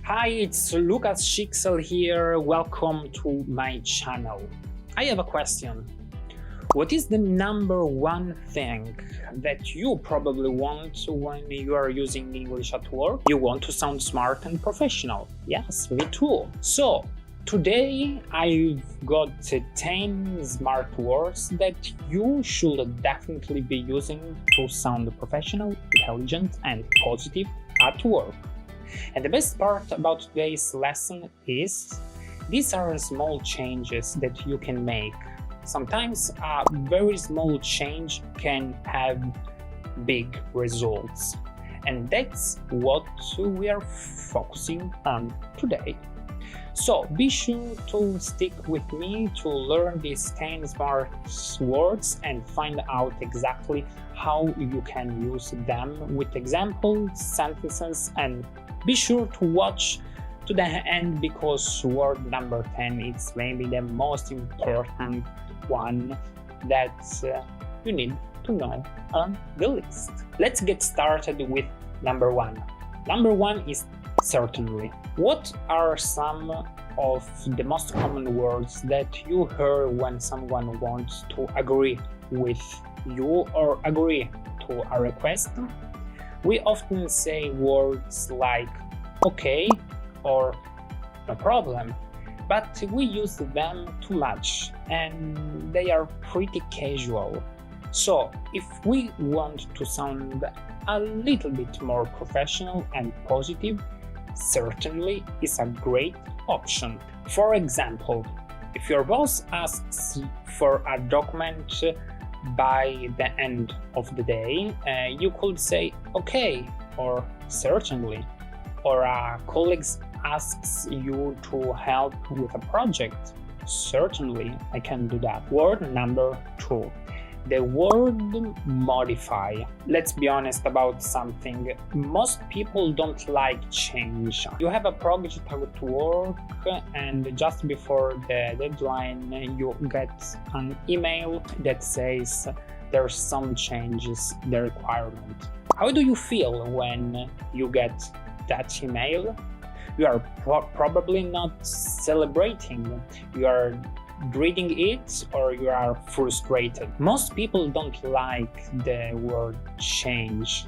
Hi, it's Lucas Schicksal here. Welcome to my channel. I have a question. What is the number one thing that you probably want when you are using English at work? You want to sound smart and professional. Yes, me too. So, today I've got 10 smart words that you should definitely be using to sound professional, intelligent, and positive at work. And the best part about today's lesson is these are small changes that you can make. Sometimes a very small change can have big results, and that's what we are focusing on today. So be sure to stick with me to learn these 10 smart words and find out exactly how you can use them with examples, sentences, and be sure to watch to the end because word number 10 is maybe the most important one that you need to know on the list. Let's get started with number one. Number one is certainly. What are some of the most common words that you hear when someone wants to agree with you or agree to a request? We often say words like okay or no problem, but we use them too much and they are pretty casual. So if we want to sound a little bit more professional and positive, certainly is a great option. For example, if your boss asks for a document by the end of the day, you could say okay or certainly. Or a colleague asks you to help with a project, certainly I can do that. Word number two, the word modify. Let's be honest about something. Most people don't like change. You have a project at work and just before the deadline you get an email that says there's some changes in the requirement. How do you feel when you get that email? You are probably not celebrating. You are reading it or you are frustrated. Most people don't like the word change.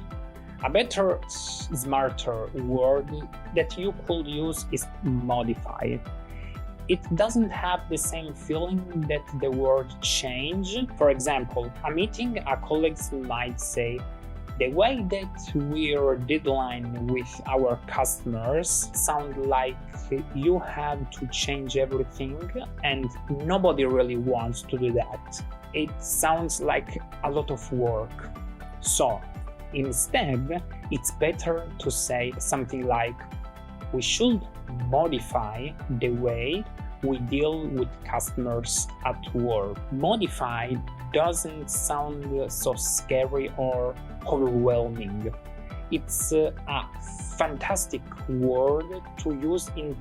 A better, smarter word that you could use is modify. It doesn't have the same feeling that the word change. For example, a meeting, a colleague might say, the way that we're deadline with our customers sound like you have to change everything and nobody really wants to do that. It sounds like a lot of work. So instead, it's better to say something like, we should modify the way we deal with customers at work. Modify doesn't sound so scary or overwhelming. It's a fantastic word to use in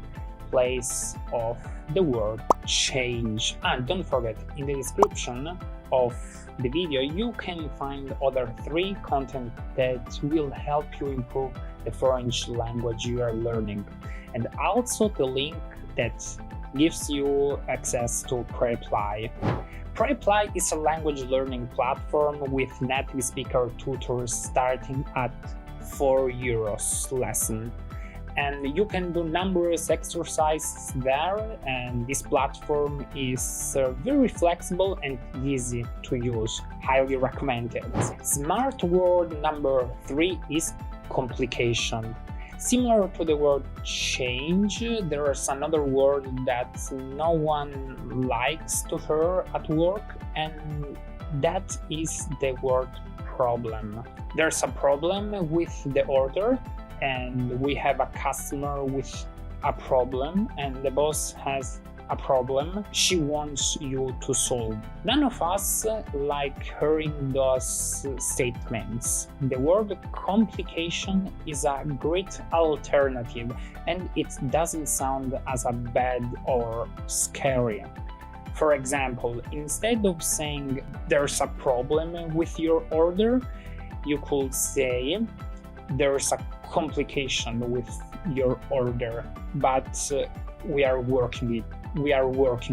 place of the word change. And don't forget, in the description of the video you can find other 3 content that will help you improve the French language you are learning, and also the link that gives you access to Preply. Preply is a language learning platform with native speaker tutors starting at €4 lesson. And you can do numerous exercises there, and this platform is very flexible and easy to use. Highly recommended. Smart word number 3 is complication. Similar to the word change, there is another word that no one likes to hear at work, and that is the word problem. There's a problem with the order, and we have a customer with a problem, and the boss has a problem she wants you to solve. None of us like hearing those statements. The word complication is a great alternative, and it doesn't sound as bad or scary. For example, instead of saying there's a problem with your order, you could say there's a complication with your order, but we are working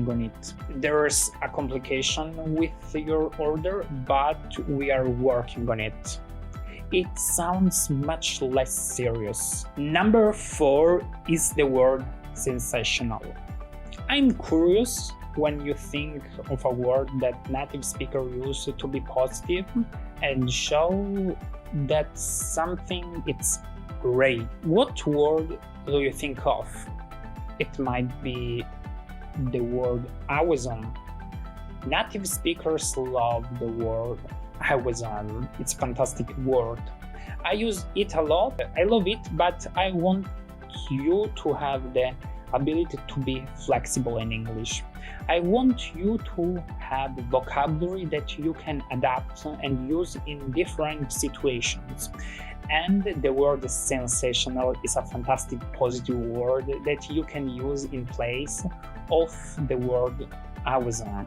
on it. There's a complication with your order, but we are working on it. It sounds much less serious. Number 4 is the word sensational. I'm curious when you think of a word that native speakers use to be positive and show that something is great. What word do you think of? It might be the word awesome. Native speakers love the word awesome. It's a fantastic word. I use it a lot. I love it, but I want you to have the ability to be flexible in English. I want you to have vocabulary that you can adapt and use in different situations. And the word sensational is a fantastic positive word that you can use in place of the word awesome.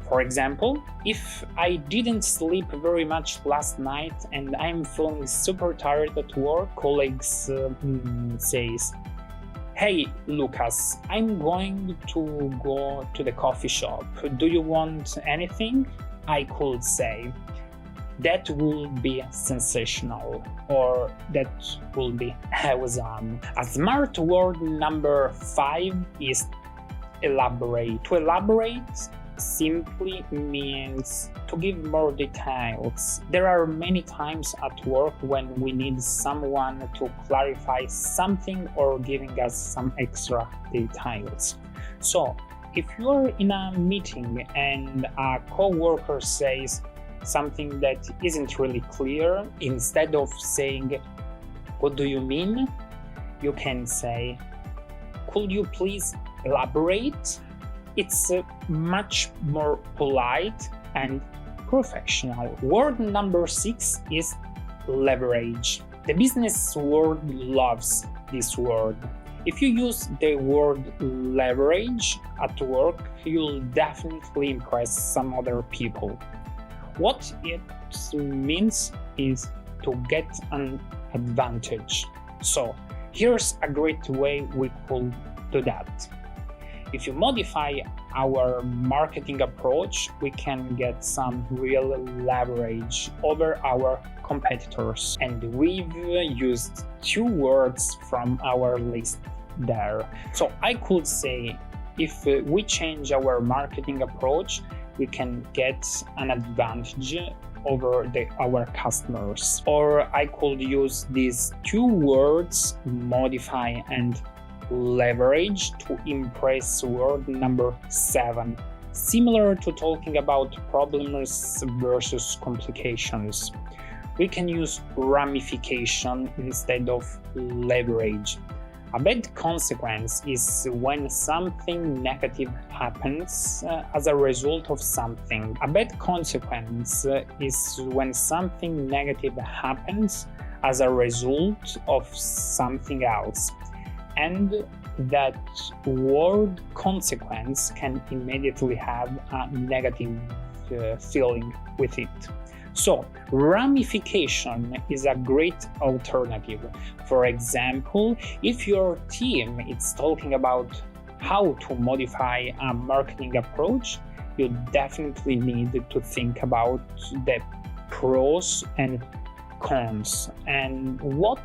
For example, if I didn't sleep very much last night and I'm feeling super tired at work, colleagues says, "Hey Lucas, I'm going to go to the coffee shop. Do you want anything?" I could say, "That will be sensational," or "That will be awesome." A smart word number 5 is elaborate. To elaborate simply means to give more details. There are many times at work when we need someone to clarify something or giving us some extra details. So, if you're in a meeting and a coworker says something that isn't really clear, instead of saying, "What do you mean?" you can say, "Could you please elaborate?" It's much more polite and professional. Word number 6 is leverage. The business world loves this word. If you use the word leverage at work, you'll definitely impress some other people. What it means is to get an advantage. So here's a great way we could do that. If you modify our marketing approach, we can get some real leverage over our competitors. And we've used 2 words from our list there. So I could say, if we change our marketing approach, we can get an advantage over our customers. Or I could use these 2 words, modify and leverage, to impress word number 7. Similar to talking about problems versus complications, we can use ramification instead of leverage. A bad consequence is when something negative happens as a result of something. A bad consequence is when something negative happens as a result of something else. And that word consequence can immediately have a negative feeling with it. So, ramification is a great alternative. For example, if your team is talking about how to modify a marketing approach, you definitely need to think about the pros and cons and what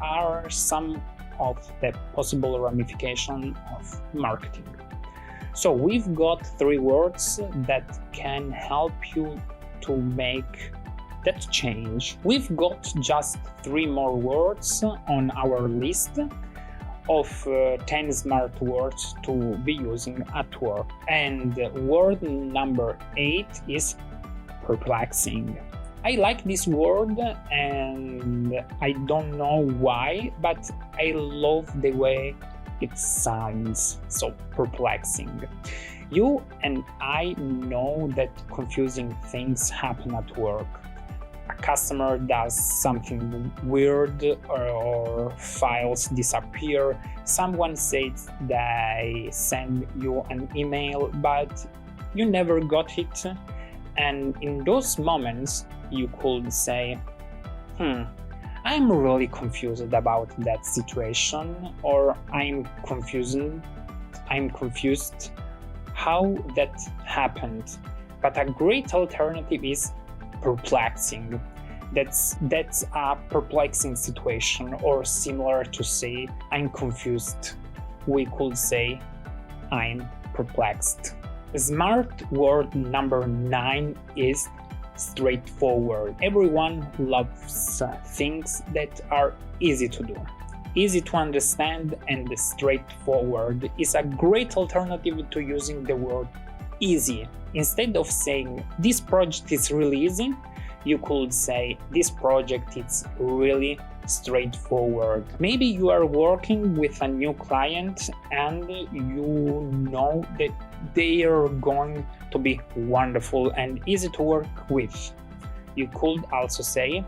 are some of the possible ramifications of marketing. So we've got 3 words that can help you to make that change. We've got just 3 more words on our list of 10 smart words to be using at work. And word number 8 is perplexing. I like this word and I don't know why, but I love the way it sounds. So perplexing. You and I know that confusing things happen at work. A customer does something weird or files disappear. Someone says they send you an email, but you never got it. And in those moments, you could say, I'm really confused about that situation, or I'm confused how that happened. But a great alternative is perplexing. That's a perplexing situation, or similar to say I'm confused. We could say I'm perplexed. Smart word number 9 is straightforward. Everyone loves things that are easy to do, easy to understand, and straightforward is a great alternative to using the word easy. Instead of saying this project is really easy, you could say this project is really straightforward. Maybe you are working with a new client and you know that they are going to be wonderful and easy to work with. You could also say,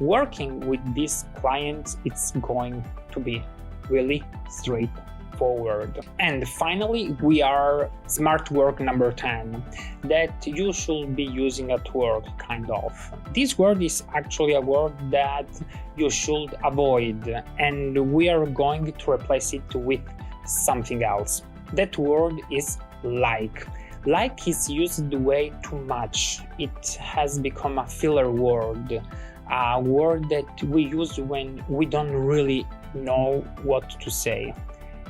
working with this client, it's going to be really straightforward. And finally, we are smart work number 10, that you should be using at work, kind of. This word is actually a word that you should avoid, and we are going to replace it with something else. That word is like. Like is used way too much. It has become a filler word, a word that we use when we don't really know what to say.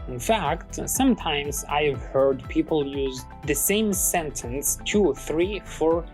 In fact, sometimes I've heard people use the same sentence 2, 3, 4,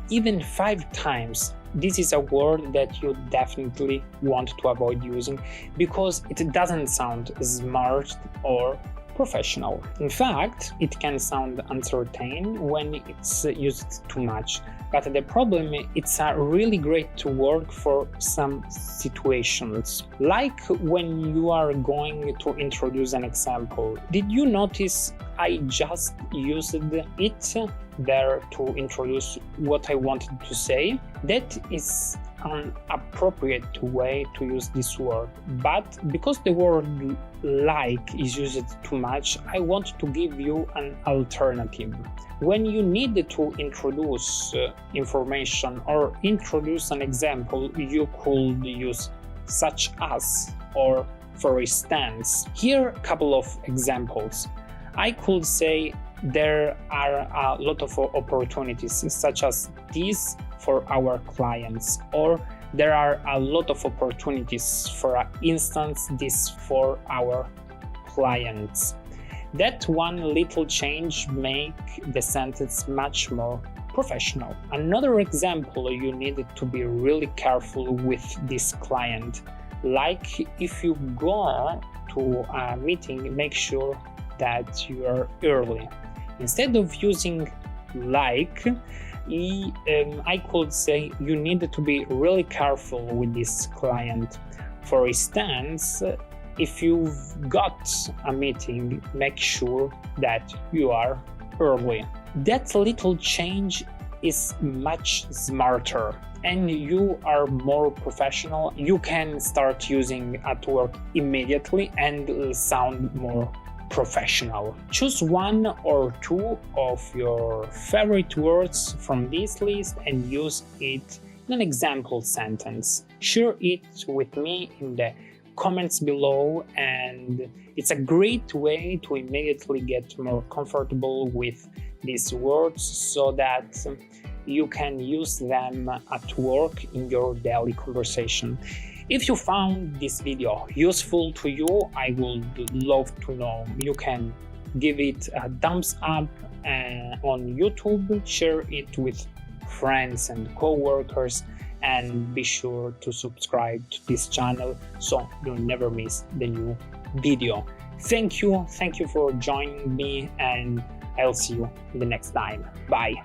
even 5 times. This is a word that you definitely want to avoid using because it doesn't sound smart or professional. In fact, it can sound uncertain when it's used too much. But the problem is it's a really great word for some situations. Like when you are going to introduce an example. Did you notice I just used it there to introduce what I wanted to say? That is an appropriate way to use this word, but because the word like is used too much, I want to give you an alternative. When you need to introduce information or introduce an example, you could use such as or for instance. Here a couple of examples. I could say there are a lot of opportunities such as this for our clients, or there are a lot of opportunities, for instance, this for our clients. That one little change make the sentence much more professional. Another example, you need to be really careful with this client. Like if you go to a meeting, make sure that you are early. Instead of using like, I could say you need to be really careful with this client. For instance, if you've got a meeting, make sure that you are early. That little change is much smarter and you are more professional. You can start using at work immediately and sound more professional. Choose 1 or 2 of your favorite words from this list and use it in an example sentence. Share it with me in the comments below, and it's a great way to immediately get more comfortable with these words so that you can use them at work in your daily conversation. If you found this video useful to you, I would love to know. You can give it a thumbs up on YouTube, share it with friends and co-workers, and be sure to subscribe to this channel so you'll never miss the new video. Thank you for joining me, and I'll see you the next time. Bye.